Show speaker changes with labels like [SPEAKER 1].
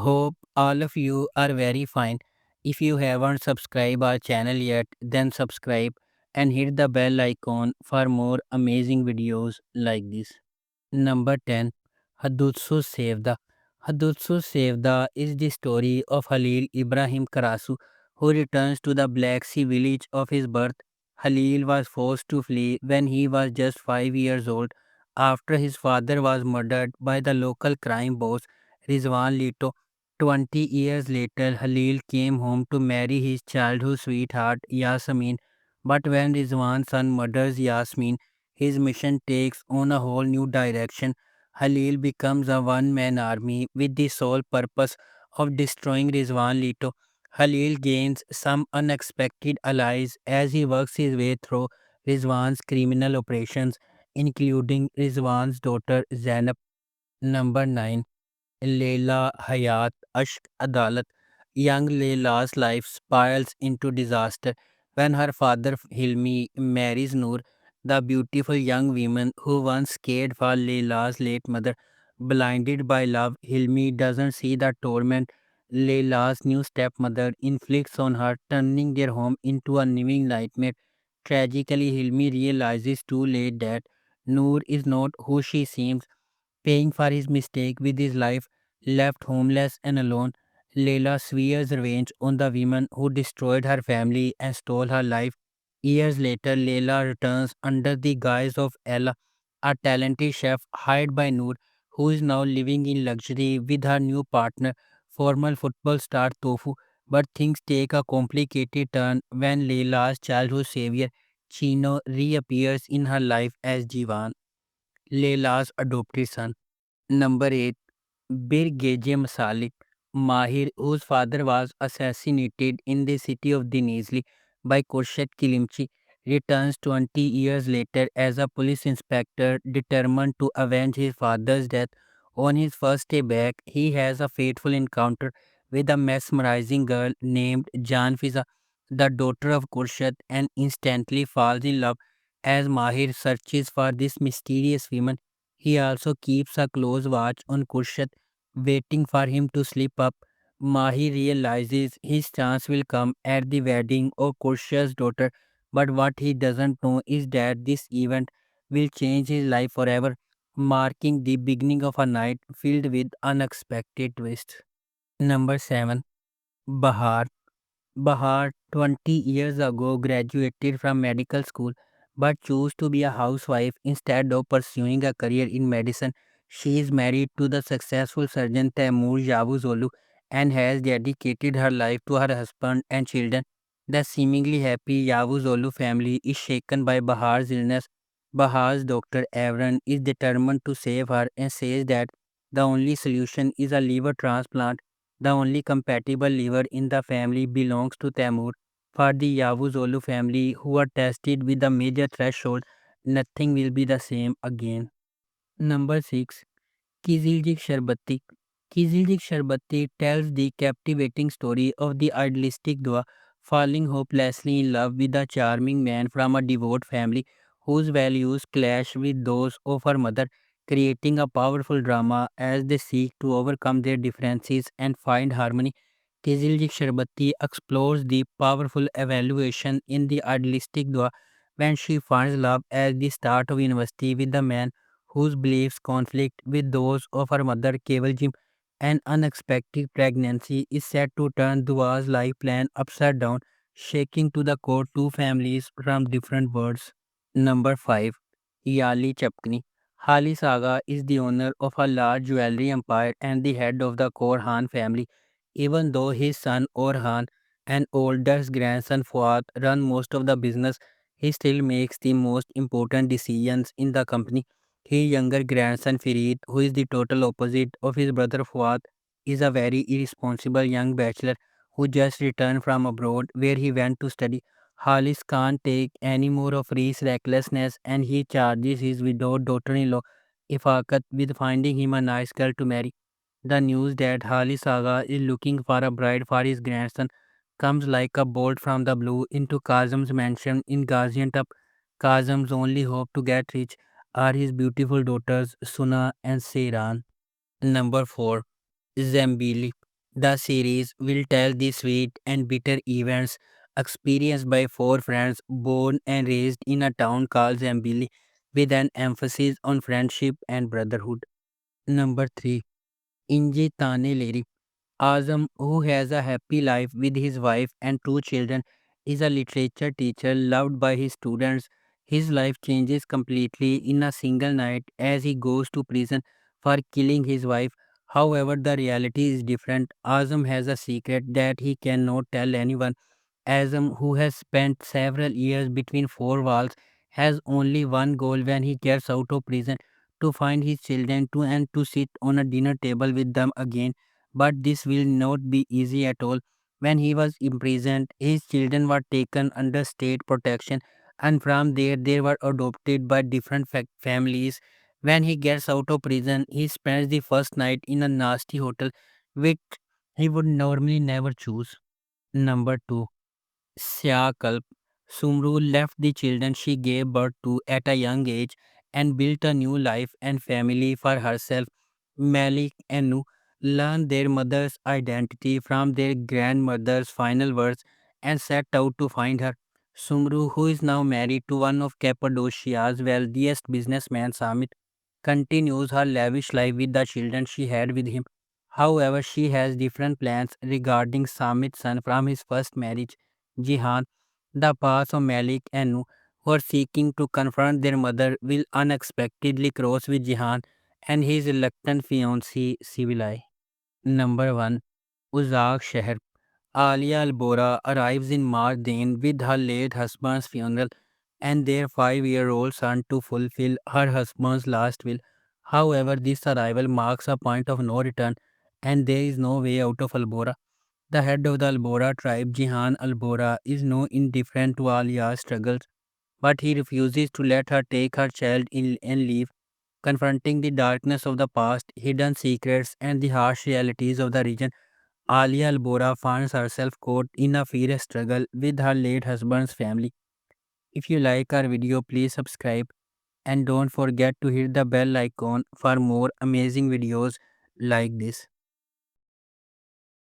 [SPEAKER 1] Hope all of you are very fine. If you haven't subscribed our channel yet, then subscribe and hit the bell icon for more amazing videos like this. Number 10. Hadutsu Sevda. Hadutsu Sevda is the story of Halil Ibrahim Karasu, who returns to the Black Sea village of his birth. Halil was forced to flee when he was just 5 years old after his father was murdered by the local crime boss Rizwan Lito. 20 years later, Halil came home to marry his childhood sweetheart Yasmin. But when Rizwan's son murders Yasmin, his mission takes on a whole new direction. Halil becomes a one-man army with the sole purpose of destroying Rizwan Lito. Halil gains some unexpected allies as he works his way through Rizwan's criminal operations, including Rizwan's daughter Zainab. Number 9. Leila Hayat Ashk Adalat. Young Leila's life spirals into disaster when her father Hilmi marries Noor, the beautiful young woman who once cared for Leila's late mother. Blinded by love, Hilmi doesn't see the torment Leila's new stepmother inflicts on her, turning their home into a living nightmare. Tragically, Hilmi realizes too late that Noor is not who she seems. Paying for his mistake with his life, left homeless and alone, Leila swears revenge on the woman who destroyed her family and stole her life. Years later, Leila returns under the guise of Ella, a talented chef hired by Noor, who is now living in luxury with her new partner, former football star Tofu. But things take a complicated turn when Leila's childhood savior, Chino, reappears in her life as Jivan, Leila's adopted son. Number 8. Bir Masalik, Mahir, whose father was assassinated in the city of Denizli by Khurshid Kilimchi, returns 20 years later as a police inspector determined to avenge his father's death. On his first day back, he has a fateful encounter with a mesmerizing girl named Jan Fiza, the daughter of Khurshid, and instantly falls in love. As Mahir searches for this mysterious woman, he also keeps a close watch on Khurshid, waiting for him to slip up. Mahi realizes his chance will come at the wedding of Khurshid's daughter, but what he doesn't know is that this event will change his life forever, marking the beginning of a night filled with unexpected twists. Number 7. Bahar. Bahar, 20 years ago, graduated from medical school but chose to be a housewife instead of pursuing a career in medicine. She is married to the successful surgeon Taimur Yavuzolu and has dedicated her life to her husband and children. The seemingly happy Yavuzolu family is shaken by Bahar's illness. Bahar's doctor Avran is determined to save her and says that the only solution is a liver transplant. The only compatible liver in the family belongs to Tamur. For the Yavuzolu family, who are tested with a major threshold, nothing will be the same again. Number 6. Kiziljik Sharbati. Kiziljik Sharbati tells the captivating story of the idealistic Dua falling hopelessly in love with a charming man from a devout family whose values clash with those of her mother, creating a powerful drama as they seek to overcome their differences and find harmony. Kiziljik Sharbati explores the powerful evaluation in the idealistic Dua when she finds love at the start of university with the man whose beliefs conflict with those of her mother Kevaljim. An unexpected pregnancy is set to turn Dua's life plan upside down, shaking to the core two families from different worlds. Number 5. Yali Chapkani. Hali Saga is the owner of a large jewelry empire and the head of the Korhan family. Even though his son Orhan and oldest grandson Fuad run most of the business, he still makes the most important decisions in the company. His younger grandson Farid, who is the total opposite of his brother Fuad, is a very irresponsible young bachelor who just returned from abroad where he went to study. Halis can't take any more of Ree's recklessness and he charges his widowed daughter-in-law Ifakat with finding him a nice girl to marry. The news that Halis Saga is looking for a bride for his grandson comes like a bolt from the blue into Kazim's mansion in Gaziantep. Kazim's only hope to get rich are his beautiful daughters Suna and Seiran. Number 4. Zambili. The series will tell the sweet and bitter events experienced by four friends born and raised in a town called Zambili with an emphasis on friendship and brotherhood. Number 3. Inji Tane Leri. Azam, who has a happy life with his wife and two children, is a literature teacher loved by his students. His life changes completely in a single night as he goes to prison for killing his wife. However, the reality is different. Azam has a secret that he cannot tell anyone. Azam, who has spent several years between four walls, has only one goal when he gets out of prison: to find his children and to sit on a dinner table with them again. But this will not be easy at all. When he was imprisoned, his children were taken under state protection, and from there they were adopted by different families. When he gets out of prison, he spends the first night in a nasty hotel, which he would normally never choose. Number 2. Syakalp. Sumru left the children she gave birth to at a young age and built a new life and family for herself. Malik and Nu learned their mother's identity from their grandmother's final words and set out to find her. Sumru, who is now married to one of Cappadocia's wealthiest businessmen, Samit, continues her lavish life with the children she had with him. However, she has different plans regarding Samit's son from his first marriage, Jihan. The paths of Malik and Nu, who are seeking to confront their mother, will unexpectedly cross with Jihan and his reluctant fiancée, Sivilai. Number 1. Uzak Sheher. Alia Albora arrives in Mardin with her late husband's funeral and their 5-year-old son to fulfill her husband's last will. However, this arrival marks a point of no return and there is no way out of Albora. The head of the Albora tribe, Jihan Albora, is no indifferent to Alia's struggles, but he refuses to let her take her child in and leave. Confronting the darkness of the past, hidden secrets, and the harsh realities of the region, Alia Albora finds herself caught in a fierce struggle with her late husband's family. If you like our video, please subscribe and don't forget to hit the bell icon for more amazing videos like this.